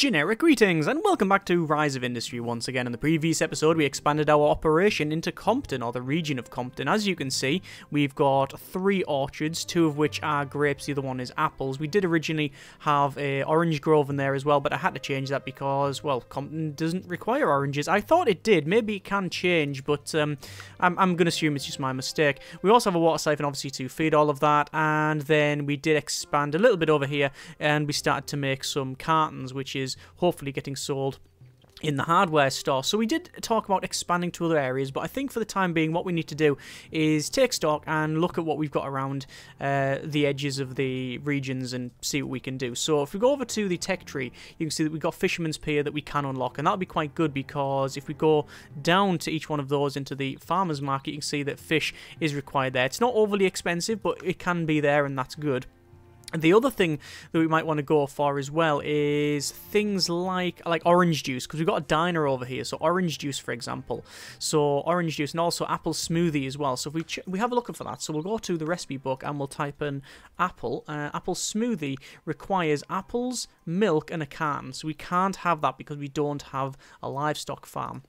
Generic greetings and welcome back to Rise of Industry once again. In the previous episode we expanded our operation into Compton, or the region of Compton. As you can see, we've got 3 orchards, 2 of which are grapes, the other one is apples. We did originally have a orange grove in there as well, but I had to change that because, well, Compton doesn't require oranges. I thought it did, maybe it can change, but I'm going to assume it's just my mistake. We also have a water siphon obviously to feed all of that, and then we did expand a little bit over here and we started to make some cartons, which is hopefully getting sold in the hardware store. So we did talk about expanding to other areas, but I think for the time being what we need to do is take stock and look at what we've got around the edges of the regions and see what we can do. So if we go over to the tech tree, you can see that we've got Fisherman's Pier that we can unlock, and that'll be quite good because if we go down to each one of those into the farmer's market, you can see that fish is required there. It's not overly expensive, but it can be there, and that's good. The other thing that we might want to go for as well is things like orange juice, because we've got a diner over here. So orange juice, for example. So orange juice and also apple smoothie as well. So if we have a look for that. So we'll go to the recipe book and we'll type in apple. Apple smoothie requires apples, milk, and a carton. So we can't have that because we don't have a livestock farm.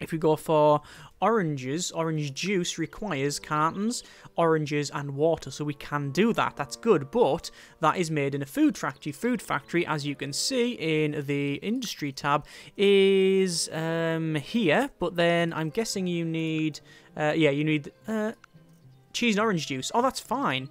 If we go for oranges, orange juice requires cartons, oranges, and water, so we can do that. That's good, but that is made in a food factory. Food factory, as you can see in the industry tab, is here, but then I'm guessing you need, you need cheese and orange juice. Oh, that's fine.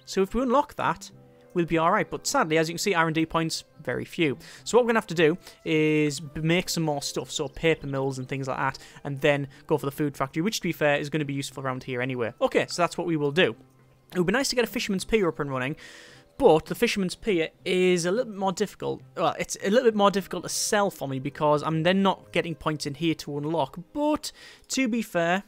So if we unlock that, we'll be alright, but sadly, as you can see, R&D points, very few. So what we're going to have to do is make some more stuff, so paper mills and things like that, and then go for the food factory, which, to be fair, is going to be useful around here anyway. Okay, so that's what we will do. It would be nice to get a Fisherman's Pier up and running, but the Fisherman's Pier is a little bit more difficult. Well, it's a little bit more difficult to sell for me because I'm then not getting points in here to unlock, but to be fair,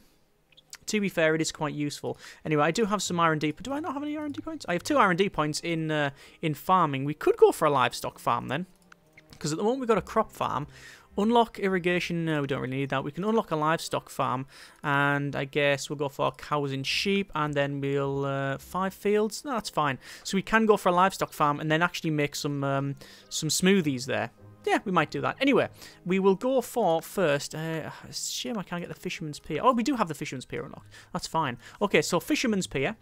it is quite useful. Anyway, I do have some R&D, but do I not have any R&D points? I have 2 R&D points in farming. We could go for a livestock farm then, because at the moment we've got a crop farm. Unlock irrigation, no, we don't really need that. We can unlock a livestock farm, and I guess we'll go for cows and sheep, and then we'll 5 fields. No, that's fine. So we can go for a livestock farm and then actually make some smoothies there. Yeah, we might do that. Anyway, we will go for first. It's a shame I can't get the Fisherman's Pier. Oh, we do have the Fisherman's Pier unlocked. That's fine. Okay, so Fisherman's Pier.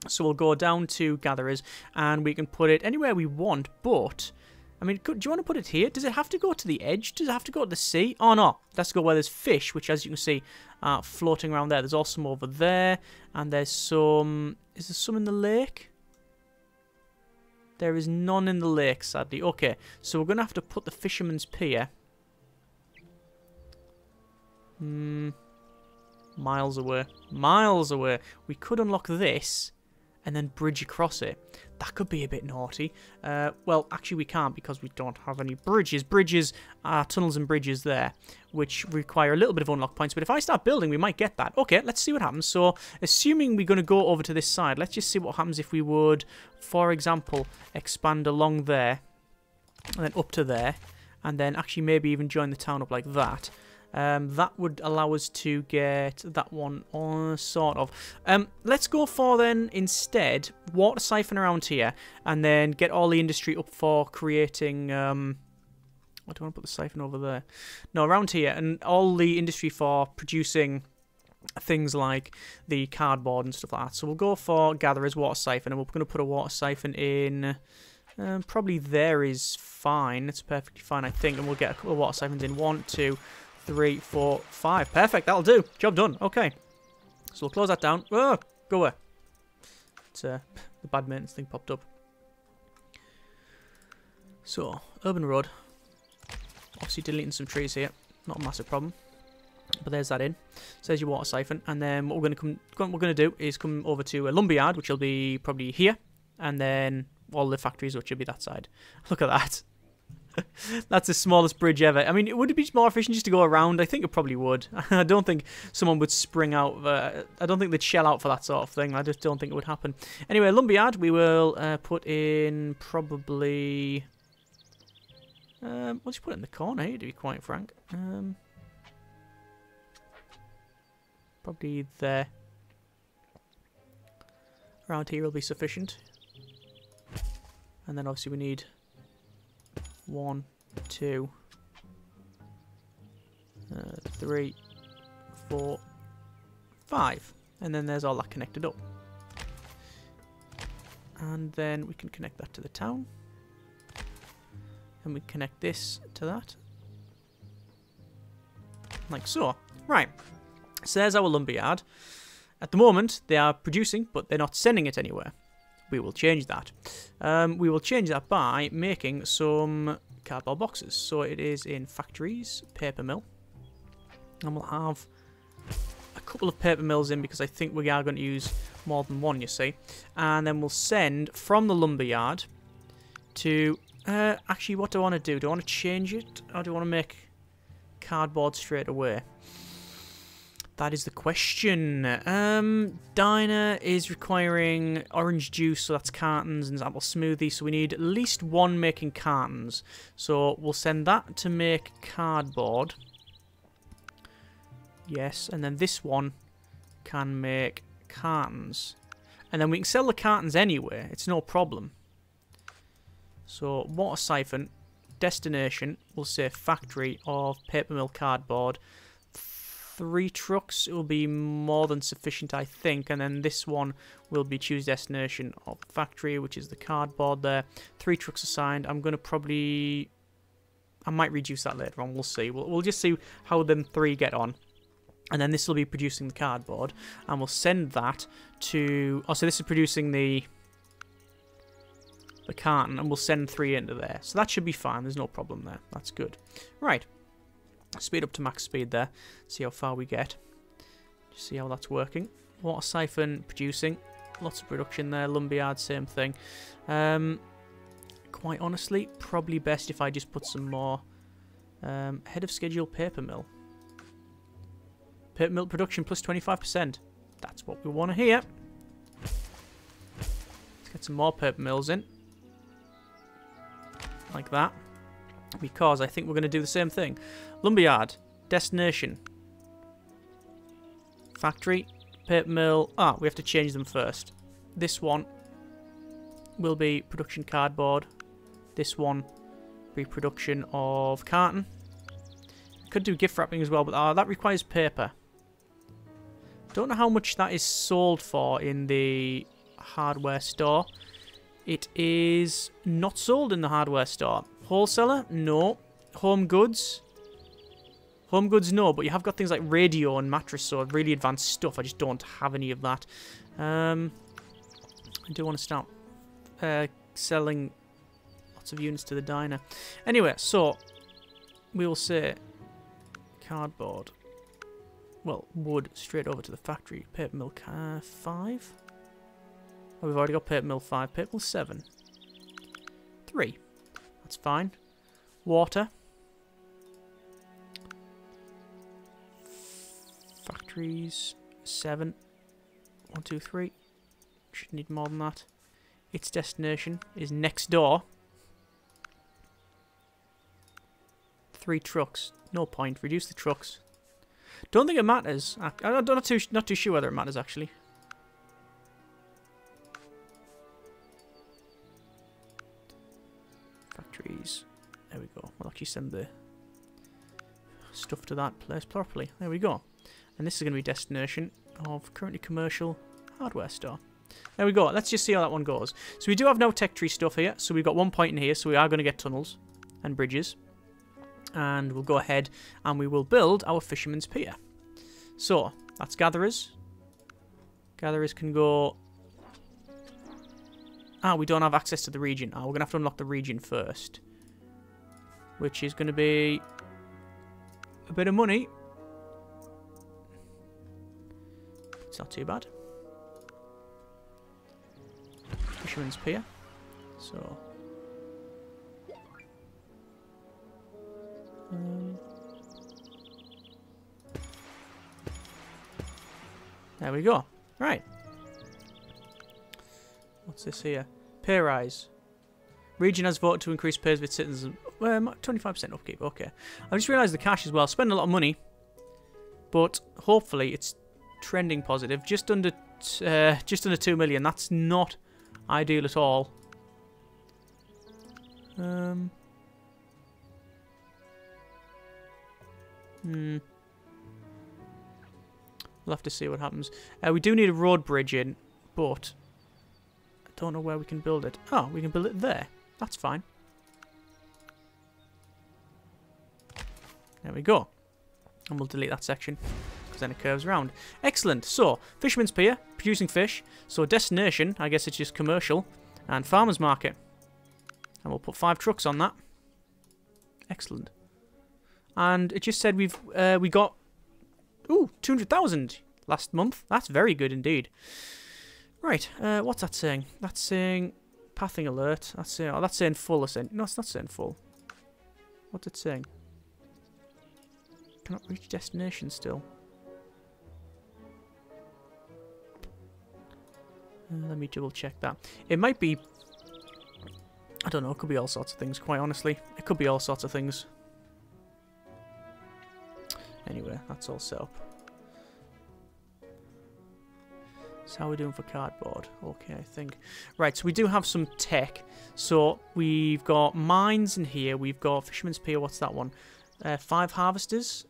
So we'll go down to Gatherers, and we can put it anywhere we want, but I mean, do you want to put it here? Does it have to go to the edge? Does it have to go to the sea? Oh, no. Let's go where there's fish, which, as you can see, are floating around there. There's also some over there, and there's some... Is there some in the lake? There is none in the lake, sadly. Okay, so we're going to have to put the Fisherman's Pier miles away. Miles away. We could unlock this and then bridge across it. That could be a bit naughty. Well, actually we can't because we don't have any bridges. Bridges are tunnels and bridges there, which require a little bit of unlock points. But if I start building, we might get that. Okay, let's see what happens. So, assuming we're going to go over to this side, let's just see what happens if we would, for example, expand along there, and then up to there, and then actually maybe even join the town up like that. That would allow us to get that one on, sort of. Let's go for then, instead, water siphon around here, and then get all the industry up for creating... I don't want to put the siphon over there. No, around here, and all the industry for producing things like the cardboard and stuff like that. So we'll go for Gatherers, water siphon, and we're going to put a water siphon in... probably there is fine. It's perfectly fine, I think, and we'll get a couple of water siphons in. 1, 2... 3, 4, 5. Perfect, that'll do. Job done. Okay. So we'll close that down. Oh, go away. It's, the bad maintenance thing popped up. So, urban road. Obviously deleting some trees here. Not a massive problem. But there's that in. So there's your water siphon. And then what we're going to do is come over to a lumberyard, which will be probably here. And then all the factories, which will be that side. Look at that. That's the smallest bridge ever. I mean, would it be more efficient just to go around? I think it probably would. I don't think someone would spring out. I don't think they'd shell out for that sort of thing. I just don't think it would happen. Anyway, lumberyard, we will put in probably... we'll just put it in the corner here, to be quite frank. Probably there. Around here will be sufficient. And then obviously we need 1, 2, 3, 4, 5. And then there's all that connected up. And then we can connect that to the town. And we connect this to that. Like so. Right. So there's our lumberyard. At the moment, they are producing, but they're not sending it anywhere. We will change that. We will change that by making some cardboard boxes. So it is in factories, paper mill. And we'll have a couple of paper mills in because I think we are going to use more than one, you see. And then we'll send from the lumberyard to... actually, what do I want to do? Do I want to change it? Or do I want to make cardboard straight away? That is the question. Diner is requiring orange juice, so that's cartons, and apple smoothie. So we need at least one making cartons. So we'll send that to make cardboard. Yes, and then this one can make cartons. And then we can sell the cartons anyway. It's no problem. So water siphon, destination, we'll say factory of paper mill cardboard. 3 trucks will be more than sufficient, I think. And then this one will be choose destination of factory, which is the cardboard there. 3 trucks assigned. I'm going to probably... I might reduce that later on. We'll see. We'll just see how them 3 get on. And then this will be producing the cardboard. And we'll send that to... Oh, so this is producing the carton. And we'll send 3 into there. So that should be fine. There's no problem there. That's good. Right. Speed up to max speed there. See how far we get. See how that's working. Water siphon producing. Lots of production there. Lumberyard, same thing. Quite honestly, probably best if I just put some more. Head of schedule paper mill. Paper mill production plus 25%. That's what we want to hear. Let's get some more paper mills in. Like that. Because I think we're going to do the same thing. Lumberyard. Destination. Factory. Paper mill. Ah, we have to change them first. This one will be production cardboard. This one be production of carton. Could do gift wrapping as well, but that requires paper. Don't know how much that is sold for in the hardware store. It is not sold in the hardware store. Wholesaler? No. Home goods? Home goods, no, but you have got things like radio and mattress, so really advanced stuff. I just don't have any of that. I do want to start selling lots of units to the diner. Anyway, so we will say cardboard. Well, wood straight over to the factory. Paper mill 5. Oh, we've already got paper mill 5. Paper mill 7. 3. That's fine. Water. Factories 7. 1, 2, 3. Should need more than that. Its destination is next door. 3 trucks. No point. Reduce the trucks. Don't think it matters. I'm not too sure whether it matters actually. Factories. There we go. We'll actually send the stuff to that place properly. There we go. And this is going to be destination of currently commercial hardware store. There we go. Let's just see how that one goes. So we do have no tech tree stuff here. So we've got 1 point in here. So we are going to get tunnels and bridges. And we'll go ahead and we will build our Fisherman's Pier. So, that's gatherers. Gatherers can go... Ah, we don't have access to the region. Ah, we're going to have to unlock the region first. Which is going to be a bit of money. It's not too bad. Fisherman's Pier. So... there we go. Right. What's this here? Pay rise. Region has voted to increase pays with citizens. 25% upkeep. Okay. I just realised the cash as well. Spend a lot of money, but hopefully it's trending positive. Just under 2 million. That's not ideal at all. We'll have to see what happens. We do need a road bridge in, but I don't know where we can build it. Oh, we can build it there. That's fine. There we go. And we'll delete that section, because then it curves around. Excellent. So, Fisherman's Pier, producing fish. So, destination, I guess it's just commercial. And farmer's market. And we'll put 5 trucks on that. Excellent. And it just said we got 200,000 last month. That's very good indeed. Right, what's that saying? That's saying pathing alert. That's saying full ascent. No, it's not saying full. What's it saying? Cannot reach destination still. Let me double check that. It might be, I don't know, it could be all sorts of things, quite honestly. It could be all sorts of things. Anyway, that's all set up. So how are we doing for cardboard? Okay, I think. Right, so we do have some tech. So we've got mines in here. We've got Fisherman's Pier. What's that one? 5 harvesters.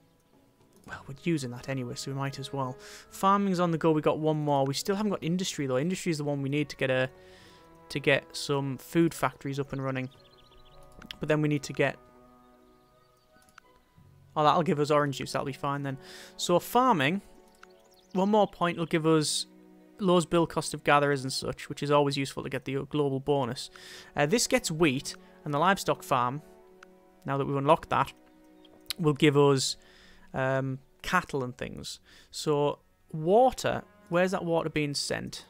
Well, we're using that anyway, so we might as well. Farming's on the go. We got 1 more. We still haven't got industry though. Industry is the one we need to get some food factories up and running. But then we need to get. Oh, that'll give us orange juice. That'll be fine then. So farming, 1 more point will give us lowest build cost of gatherers and such, which is always useful to get the global bonus. This gets wheat, and the livestock farm, now that we've unlocked that, will give us cattle and things. So water, where's that water being sent?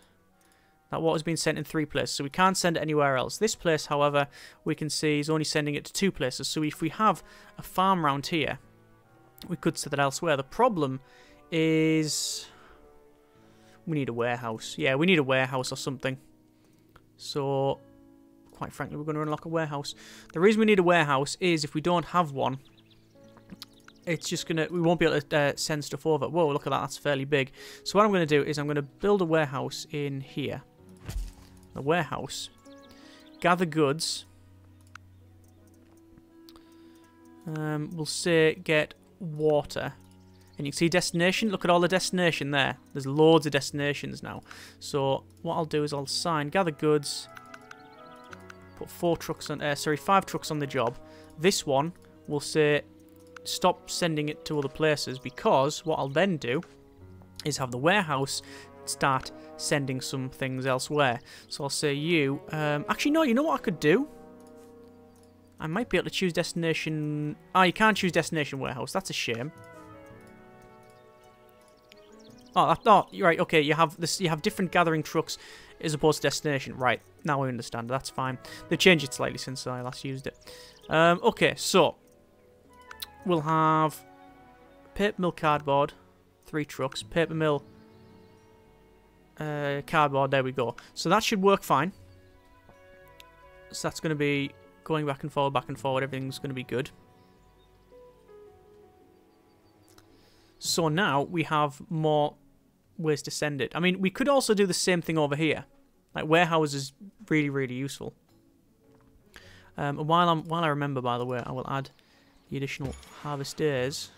That water's been sent in 3 places, so we can't send it anywhere else. This place, however, we can see is only sending it to 2 places. So if we have a farm round here, we could set it elsewhere. The problem is we need a warehouse. Yeah, we need a warehouse or something. So, quite frankly, we're going to unlock a warehouse. The reason we need a warehouse is if we don't have one, it's just going to, we won't be able to send stuff over. Whoa, look at that, that's fairly big. So what I'm going to do is I'm going to build a warehouse in here. The warehouse. Gather goods. We'll say get water. And you can see destination. Look at all the destination there. There's loads of destinations now. So what I'll do is I'll assign gather goods. Put 5 trucks on the job. This one will say stop sending it to other places, because what I'll then do is have the warehouse start sending some things elsewhere. So I'll say you. Actually, no. You know what I could do? I might be able to choose destination. Ah, you can't choose destination warehouse. That's a shame. Oh, you're right. Okay, you have this. You have different gathering trucks as opposed to destination. Right. Now I understand. That's fine. They've changed it slightly since I last used it. Okay, so we'll have paper mill cardboard, 3 trucks. Paper mill cardboard. There we go. So that should work fine. So that's going to be going back and forward. Everything's going to be good. So now we have more ways to send it. I mean, we could also do the same thing over here. Like, warehouse is really, really useful. While I remember, by the way, I will add the additional harvest days,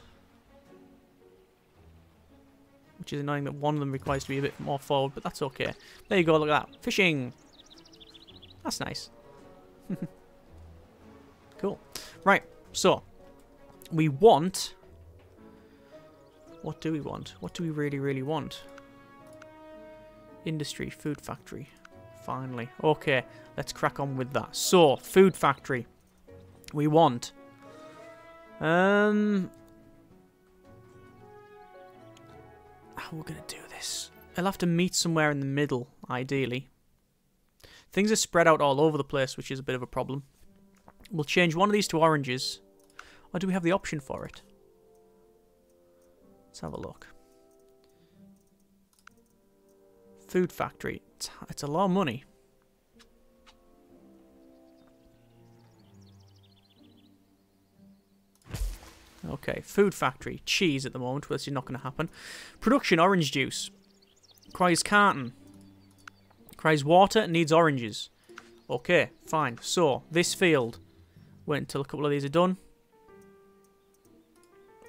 which is annoying that one of them requires to be a bit more forward, but that's okay. There you go, look at that. Fishing! That's nice. Cool. Right, so we want... What do we want? What do we really, really want? Industry, food factory. Finally. Okay, let's crack on with that. So, food factory. We want... How are we going to do this? I'll have to meet somewhere in the middle, ideally. Things are spread out all over the place, which is a bit of a problem. We'll change one of these to oranges. Or do we have the option for it? Let's have a look. Food factory. It's a lot of money. Okay, food factory. Cheese at the moment, which is not going to happen. Production, orange juice. Requires carton. Requires water, needs oranges. Okay, fine. So, this field. Wait until a couple of these are done.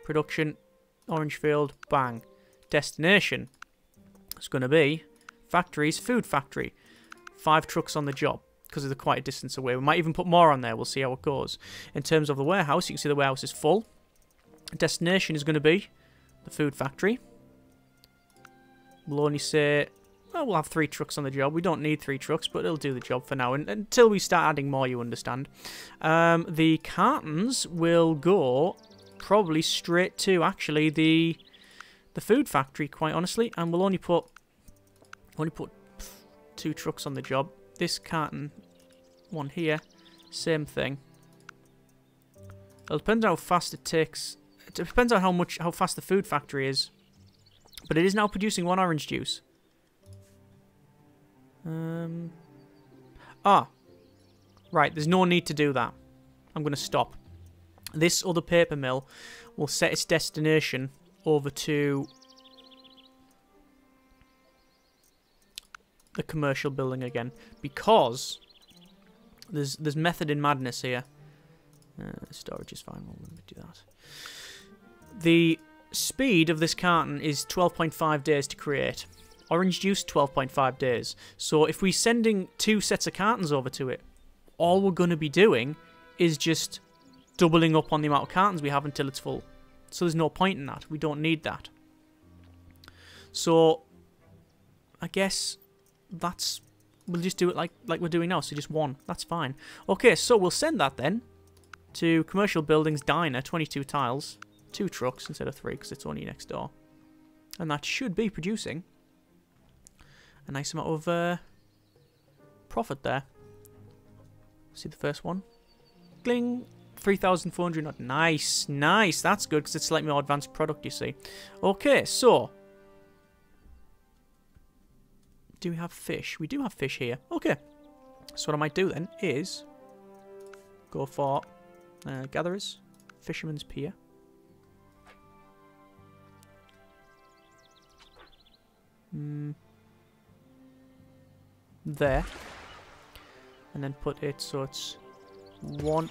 Production, orange field, bang. Destination. It's going to be factories, food factory. 5 trucks on the job because they're quite a distance away. We might even put more on there. We'll see how it goes. In terms of the warehouse, you can see the warehouse is full. Destination is going to be the food factory. We'll only say, well, we'll have 3 trucks on the job. We don't need 3 trucks, but it'll do the job for now. And until we start adding more, you understand. The cartons will go probably straight to, actually, the food factory, quite honestly. And we'll only put 2 trucks on the job. This carton, one here, same thing. It depends on how fast it takes. It depends on how fast the food factory is. But it is now producing 1 orange juice. Right, there's no need to do that. I'm going to stop. This other paper mill will set its destination over to the commercial building again, because there's method in madness here. Storage is fine. Well, let me do that. The speed of this carton is 12.5 days to create. Orange juice, 12.5 days. So if we're sending 2 sets of cartons over to it, all we're going to be doing is just doubling up on the amount of cartons we have until it's full. So there's no point in that. We don't need that. So I guess we'll just do it like we're doing now. So just 1. That's fine. Okay, so we'll send that then to commercial buildings diner, 22 tiles, 2 trucks instead of 3 because it's only next door. And that should be producing a nice amount of profit there. See the first one? Gling! 3,400. Nice, nice. That's good because it's slightly more advanced product, you see. Okay, so do we have fish? We do have fish here. Okay. So what I might do then is go for gatherers, Fisherman's Pier. There. And then put it so it's 1,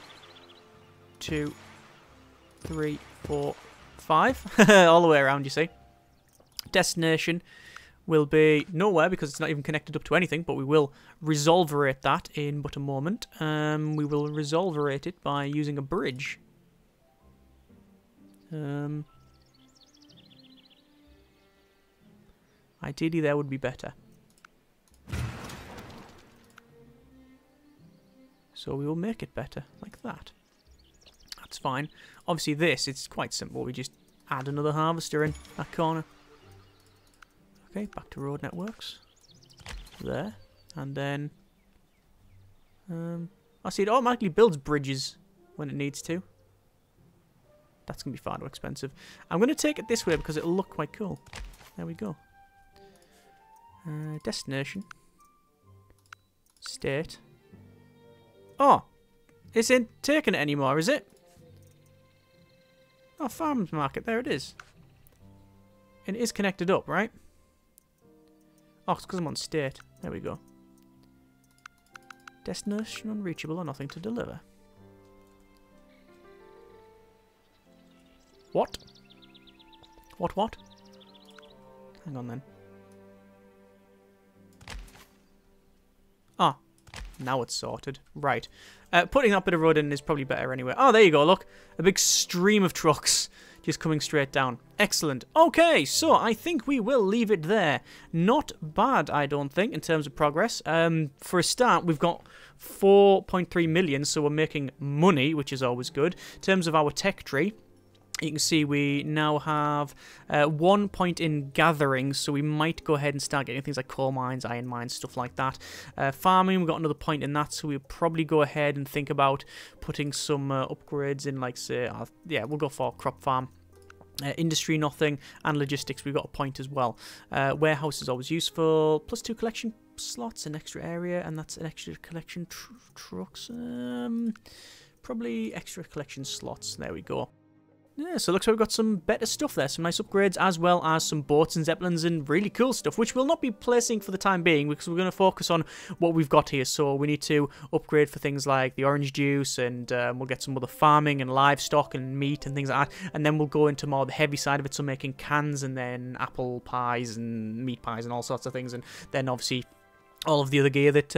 2, 3, 4, 5. All the way around, you see. Destination will be nowhere because it's not even connected up to anything, but we will resolverate that in but a moment. We will resolverate it by using a bridge. Ideally, there would be better. So we will make it better, like that. That's fine. Obviously this, it's quite simple. We just add another harvester in that corner. Okay, back to road networks. There. And then I see it automatically builds bridges when it needs to. That's going to be far too expensive. I'm going to take it this way because it'll look quite cool. There we go. Destination. State. Oh! It ain't taking it anymore, is it? Oh, farmers market. There it is. And it is connected up, right? Oh, it's because I'm on state. There we go. Destination unreachable or nothing to deliver. What? What? Hang on then. Ah. Now it's sorted. Right. Putting that bit of road in is probably better anyway. Oh, there you go, look. A big stream of trucks just coming straight down. Excellent. Okay, so I think we will leave it there. Not bad, I don't think, in terms of progress. For a start, we've got 4.3 million, so we're making money, which is always good. In terms of our tech tree, you can see we now have 1 point in gathering, so we might go ahead and start getting things like coal mines, iron mines, stuff like that. Farming, we've got another point in that, so we'll probably go ahead and think about putting some upgrades in, like, say, yeah, we'll go for crop farm. Industry, nothing, and logistics, we've got a point as well. Warehouse is always useful, +2 collection slots, an extra area, and that's an extra collection trucks. Probably extra collection slots, there we go. Yeah, so it looks like we've got some better stuff there, some nice upgrades, as well as some boats and zeppelins and really cool stuff, which we'll not be placing for the time being because we're going to focus on what we've got here. So we need to upgrade for things like the orange juice, and we'll get some other farming and livestock and meat and things like that, and then we'll go into more the heavy side of it, so making cans and then apple pies and meat pies and all sorts of things, and then obviously all of the other gear that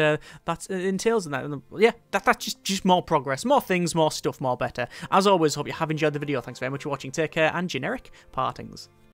that entails in that. And yeah, that's just more progress, more things, more stuff, more better. As always, hope you have enjoyed the video. Thanks very much for watching. Take care, and generic partings.